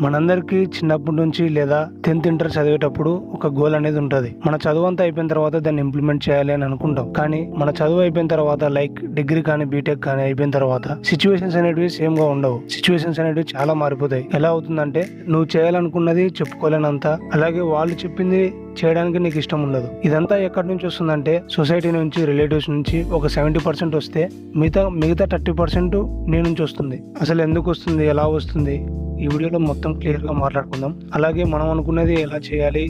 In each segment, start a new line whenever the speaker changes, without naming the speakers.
మనందరికీ చిన్నప్పటి నుంచి లేదా 10th ఇంటర్ చదివేటప్పుడు ఒక గోల్ అనేది ఉంటుంది. మన చదువు అంతా అయిపోయిన తర్వాత దాన్ని ఇంప్లిమెంట్ చేయాలి అని అనుకుంటాం. కానీ మన చదువు అయిపోయిన తర్వాత లైక్ డిగ్రీ కానీ బీటెక్ కానీ అయిపోయిన తర్వాత సిచ్యువేషన్స్ అనేటివి సేమ్ గా ఉండవు. సిచ్యువేషన్స్ అనేటివి చాలా మారిపోతాయి. ఎలా అవుతుందంటే నువ్వు చేయాలనుకున్నది చెప్పుకోలేనంత, అలాగే వాళ్ళు చెప్పింది చేయడానికి నీకు ఇష్టం ఉండదు. ఇదంతా ఎక్కడి నుంచి వస్తుందంటే సొసైటీ నుంచి, రిలేటివ్స్ నుంచి ఒక 70% వస్తే మిగతా 30% నీ నుంచి వస్తుంది. అసలు ఎందుకు వస్తుంది, ఎలా వస్తుంది, ఈ వీడియోలో మొత్తం క్లియర్ గా మాట్లాడుకుందాం. అలాగే మనం అనుకున్నది ఎలా చేయాలి,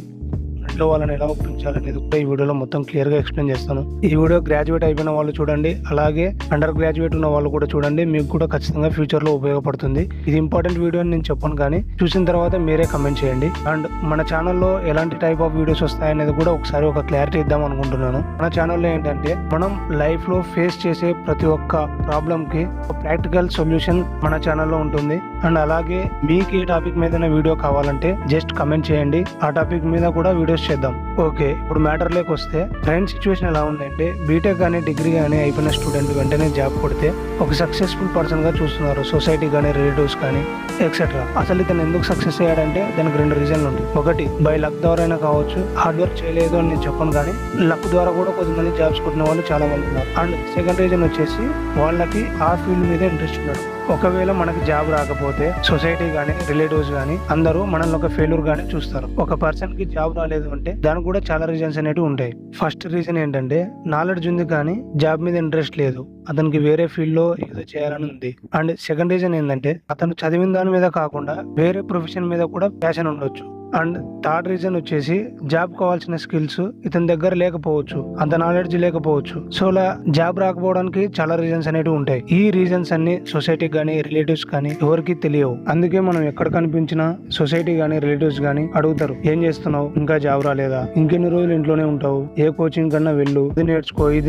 ఇంట్లో వాళ్ళని ఎలా ఒప్పించాలనేది కూడా ఈ వీడియోలో మొత్తం క్లియర్ గా ఎక్స్ప్లెయిన్ చేస్తాను. ఈ వీడియో గ్రాడ్యుయేట్ అయిపోయిన వాళ్ళు చూడండి, అలాగే అండర్ గ్రాడ్యుయేట్ ఉన్న వాళ్ళు కూడా చూడండి. మీకు కూడా ఖచ్చితంగా ఫ్యూచర్ లో ఉపయోగపడుతుంది. ఇది ఇంపార్టెంట్ వీడియో అని నేను చెప్పను, కానీ చూసిన తర్వాత మీరే కమెంట్ చేయండి. అండ్ మన ఛానల్లో ఎలాంటి టైప్ ఆఫ్ వీడియోస్ వస్తాయనేది కూడా ఒకసారి ఒక క్లారిటీ ఇద్దాం అనుకుంటున్నాను. మన ఛానల్లో ఏంటంటే మనం లైఫ్ లో ఫేస్ చేసే ప్రతి ఒక్క ప్రాబ్లం కి ఒక ప్రాక్టికల్ సొల్యూషన్ మన ఛానల్లో ఉంటుంది. అండ్ అలాగే మీకు ఏ టాపిక్ మీద వీడియో కావాలంటే జస్ట్ కమెంట్ చేయండి, ఆ టాపిక్ మీద కూడా వీడియోస్ చేద్దాం. ఓకే, ఇప్పుడు మ్యాటర్ లేక వస్తే కరెంట్ సిచ్యువేషన్ ఎలా ఉందంటే బీటెక్ కానీ డిగ్రీ కానీ అయిపోయిన స్టూడెంట్ వెంటనే జాబ్ కొడితే ఒక సక్సెస్ఫుల్ పర్సన్ గా చూస్తున్నారు, సొసైటీ కానీ రిలేటివ్స్ కానీ ఎక్సెట్రా. అసలు ఇతను ఎందుకు సక్సెస్ అయ్యాడంటే దానికి 2 రీజన్లు ఉంటాయి. ఒకటి బై లక్ ద్వారా అయినా కావచ్చు, హార్డ్ వర్క్ చేయలేదు అని నేను చెప్పను, కానీ లక్ ద్వారా కూడా కొంతమంది జాబ్స్ కొట్టిన వాళ్ళు చాలా మంది ఉన్నారు. అండ్ సెకండ్ రీజన్ వచ్చేసి వాళ్ళకి ఆ ఫీల్డ్ మీద ఇంట్రెస్ట్ ఉన్నాడు. ఒకవేళ మనకి జాబ్ రాకపోతే సొసైటీ గానీ రిలేటివ్స్ గానీ అందరూ మనల్ని ఒక ఫెయిల్యూర్ గానీ చూస్తారు. ఒక పర్సన్ కి జాబ్ రాలేదు అంటే దానికి కూడా చాలా రీజన్స్ అనేవి ఉంటాయి. ఫస్ట్ రీజన్ ఏంటంటే నాలెడ్జ్ ఉంది కానీ జాబ్ మీద ఇంట్రెస్ట్ లేదు, అతనికి వేరే ఫీల్డ్ లో ఏదో చేయాలని ఉంది. అండ్ సెకండ్ రీజన్ ఏంటంటే అతను చదివిన దాని మీద కాకుండా వేరే ప్రొఫెషన్ మీద కూడా ప్యాషన్ ఉండొచ్చు. అండ్ థర్డ్ రీజన్ వచ్చేసి జాబ్ కావాల్సిన స్కిల్స్ ఇతని దగ్గర లేకపోవచ్చు, అంత నాలెడ్జ్ లేకపోవచ్చు. సో ఇలా జాబ్ రాకపోవడానికి చాలా రీజన్స్ అనేవి ఉంటాయి. ఈ రీజన్స్ అన్ని సొసైటీ గానీ రిలేటివ్స్ కానీ ఎవరికి తెలియవు. అందుకే మనం ఎక్కడ కనిపించినా సొసైటీ గానీ రిలేటివ్స్ గానీ అడుగుతారు, ఏం చేస్తున్నావు, ఇంకా జాబ్ రాలేదా, ఇంకెన్ని రోజులు ఇంట్లోనే ఉంటావు, ఏ కోచింగ్ కన్నా వెళ్ళు, ఇది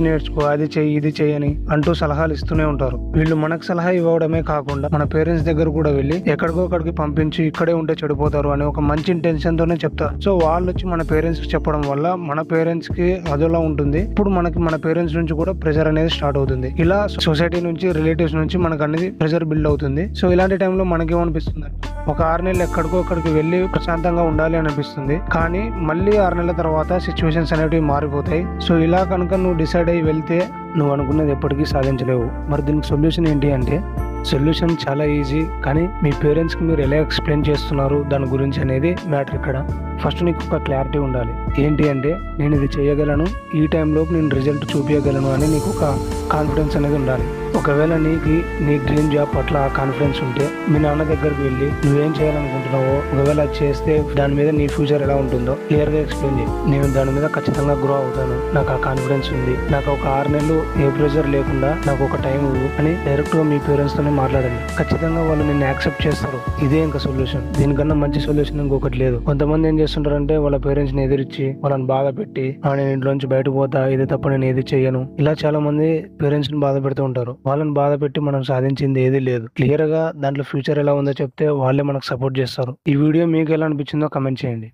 నేర్చుకో, అది చెయ్యి, ఇది చెయ్యని అంటూ సలహాలు ఇస్తూనే ఉంటారు. వీళ్ళు మనకు సలహా ఇవ్వడమే కాకుండా మన పేరెంట్స్ దగ్గర కూడా వెళ్ళి ఎక్కడికి పంపించి ఇక్కడే ఉంటే చెడిపోతారు అని ఒక మంచి ఇంటెన్షన్ తోనే చెప్తారు. సో వాళ్ళు వచ్చి మన పేరెంట్స్ కి చెప్పడం వల్ల మన పేరెంట్స్ కి అదోలా ఉంటుంది. ఇప్పుడు మనకి మన పేరెంట్స్ నుంచి కూడా ప్రెషర్ అనేది స్టార్ట్ అవుతుంది. ఇలా సొసైటీ నుంచి, రిలేటివ్స్ నుంచి మనకు అనేది ప్రెషర్ బిల్డ్ అవుతుంది. సో ఇలాంటి టైంలో మనకేమనిపిస్తుంది, ఒక 6 నెలలు ఎక్కడికి వెళ్ళి ప్రశాంతంగా ఉండాలి అనిపిస్తుంది. కానీ మళ్ళీ 6 నెలల తర్వాత సిచ్యువేషన్స్ అనేవి మారిపోతాయి. సో ఇలా కనుక నువ్వు డిసైడ్ అయ్యి వెళ్తే నువ్వు అనుకున్నది ఎప్పటికీ సాధించలేవు. మరి దీనికి సొల్యూషన్ ఏంటి అంటే సొల్యూషన్ చాలా ఈజీ, కానీ మీ పేరెంట్స్కి మీరు ఎలా ఎక్స్ప్లెయిన్ చేస్తున్నారు దాని గురించి అనేది మ్యాటర్. ఇక్కడ ఫస్ట్ నీకు ఒక క్లారిటీ ఉండాలి. ఏంటి అంటే నేను ఇది చేయగలను, ఈ టైంలోపు నేను రిజల్ట్ చూపించగలను అని నీకు ఒక కాన్ఫిడెన్స్ అనేది ఉండాలి. ఒకవేళ నీ డ్రీమ్ జాబ్ పట్ల ఆ కాన్ఫిడెన్స్ ఉంటే మీ నాన్న దగ్గరికి వెళ్ళి నువ్వేం చేయాలనుకుంటున్నావో, ఒకవేళ అది చేస్తే దాని మీద నీ ఫ్యూచర్ ఎలా ఉంటుందో క్లియర్ గా ఎక్స్ప్లెయిన్ చేయి. నేను దాని మీద ఖచ్చితంగా గ్రో అవుతాను, నాకు ఆ కాన్ఫిడెన్స్ ఉంది, నాకు ఒక 6 నెలలు ఏ ప్రెషర్ లేకుండా నాకు ఒక టైం ఇవ్వు అని డైరెక్ట్ గా మీ పేరెంట్స్ తోనే మాట్లాడండి. ఖచ్చితంగా వాళ్ళు నిన్ను యాక్సెప్ట్ చేస్తారు. ఇదే ఇంకా సొల్యూషన్. దీనికన్నా మంచి సొల్యూషన్ ఇంకొకటి లేదు. కొంతమంది ఏం చేస్తుంటారంటే వాళ్ళ పేరెంట్స్ ని ఎదిరించి వాళ్ళని బాధ పెట్టి నేను ఇంట్లోంచి బయటకు పోతా, ఇది తప్ప నేను ఏది చెయ్యను, ఇలా చాలా మంది పేరెంట్స్ ని బాధ పెడుతూ ఉంటారు. వాళ్ళని బాధ పెట్టి మనం సాధించింది ఏది లేదు. క్లియర్ గా దాంట్లో ఫ్యూచర్ ఎలా ఉందో చెప్తే వాళ్ళే మనకు సపోర్ట్ చేస్తారు. ఈ వీడియో మీకు ఎలా అనిపించిందో కమెంట్ చేయండి.